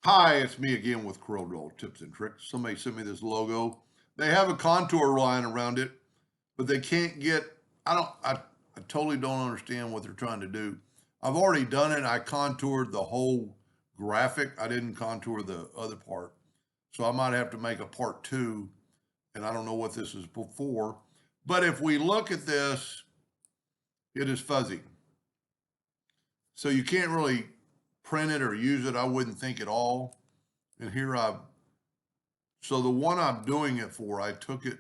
Hi, it's me again with Corel Tips and Tricks. Somebody sent me this logo. They have a contour line around it, but they can't get, I totally don't understand what they're trying to do. I've already done it. I contoured the whole graphic. I didn't contour the other part. So I might have to make a part two, and I don't know what this is before. But if we look at this, it is fuzzy. So you can't really print it or use it, I wouldn't think at all. And here so the one I'm doing it for, I took it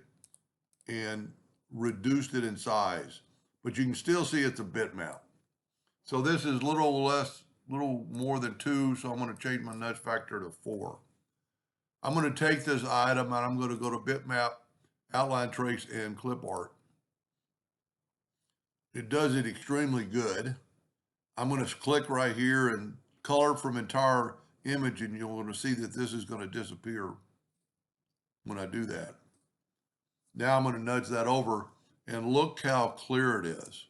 and reduced it in size, but you can still see it's a bitmap. So this is little more than 2, so I'm going to change my nudge factor to 4. I'm going to take this item and I'm going to go to bitmap, outline trace, and clip art. It does it extremely good. I'm going to click right here and color from entire image, and you're going to see that this is going to disappear when I do that. Now I'm going to nudge that over, and look how clear it is.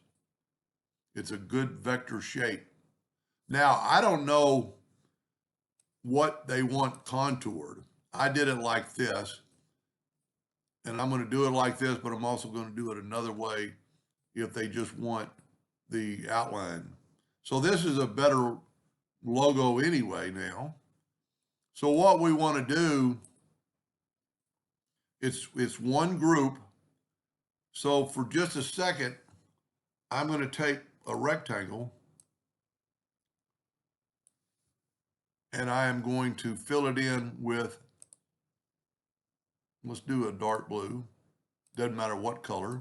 It's a good vector shape. Now, I don't know what they want contoured. I did it like this, and I'm going to do it like this, but I'm also going to do it another way if they just want the outline. So this is a better logo anyway now. So what we want to do, it's one group. So for just a second, I'm going to take a rectangle and I am going to fill it in with, let's do a dark blue, doesn't matter what color.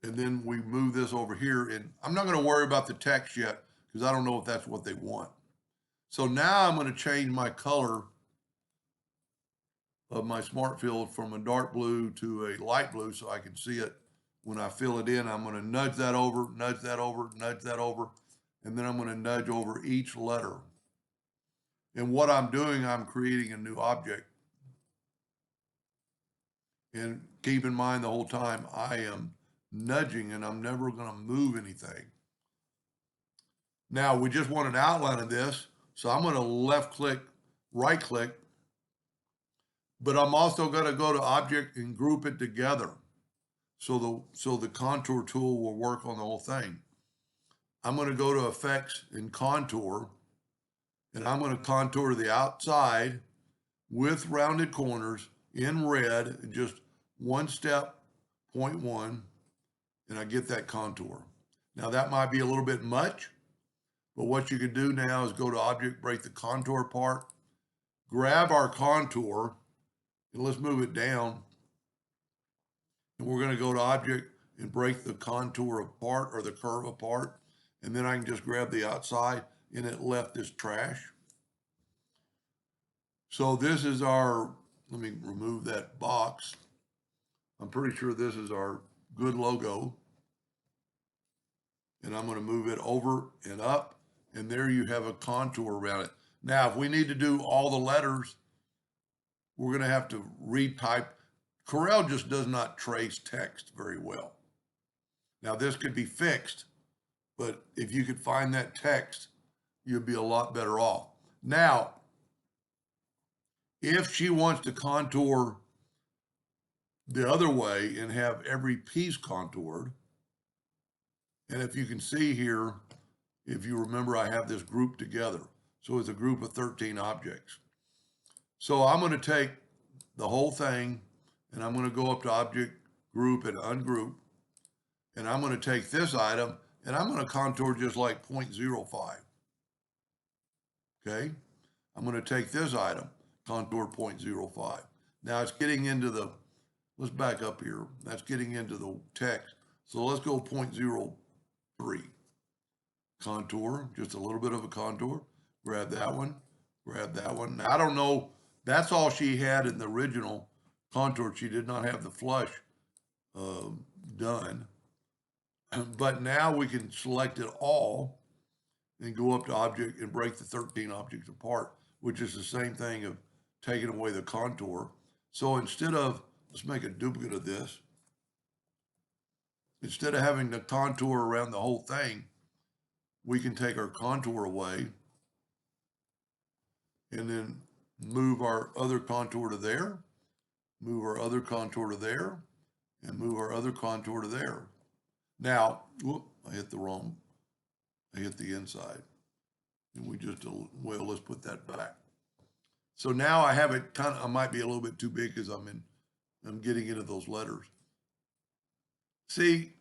And then we move this over here, and I'm not going to worry about the text yet because I don't know if that's what they want. So now I'm going to change my color of my smart field from a dark blue to a light blue so I can see it when I fill it in. I'm going to nudge that over, nudge that over, nudge that over, and then I'm going to nudge over each letter. And what I'm doing, I'm creating a new object. And keep in mind the whole time I am nudging and I'm never going to move anything. Now we just want an outline of this. So I'm going to left click, right click, but I'm also going to go to object and group it together. So the contour tool will work on the whole thing. I'm going to go to effects and contour, and I'm going to contour the outside with rounded corners in red, just one step, 0.1, and I get that contour. Now that might be a little bit much, but what you can do now is go to object, break the contour apart, grab our contour, and let's move it down. And we're going to go to object and break the contour apart or the curve apart. And then I can just grab the outside and it left this trash. So this is our, let me remove that box. I'm pretty sure this is our good logo. And I'm going to move it over and up. And there you have a contour around it. Now, if we need to do all the letters, we're going to have to retype. Corel just does not trace text very well. Now, this could be fixed, but if you could find that text, you'd be a lot better off. Now, if she wants to contour the other way and have every piece contoured, and if you can see here, if you remember, I have this group together. So it's a group of 13 objects. So I'm going to take the whole thing and I'm going to go up to object, group, and ungroup. And I'm going to take this item and I'm going to contour just like 0.05. Okay. I'm going to take this item, contour 0.05. Now it's getting into the, let's back up here. That's getting into the text. So let's go 0.03. Contour, just a little bit of a contour. Grab that one, grab that one. Now, I don't know, that's all she had in the original contour. She did not have the flush done. But now we can select it all and go up to object and break the 13 objects apart, which is the same thing of taking away the contour. So instead of, let's make a duplicate of this. Instead of having the contour around the whole thing, we can take our contour away and then move our other contour to there, move our other contour to there, and move our other contour to there. Now, whoop, I hit the inside. And we just, well, let's put that back. So now I have it I might be a little bit too big because I'm getting into those letters. See,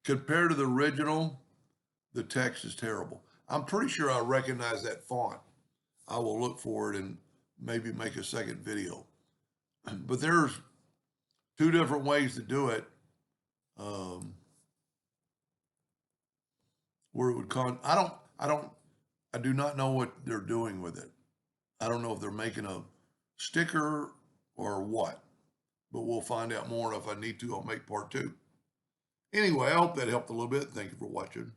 compared to the original, the text is terrible. I'm pretty sure I recognize that font. I will look for it and maybe make a second video. But there's two different ways to do it. Where it would I do not know what they're doing with it. I don't know if they're making a sticker or what, but we'll find out more. And if I need to, I'll make part 2. Anyway, I hope that helped a little bit. Thank you for watching.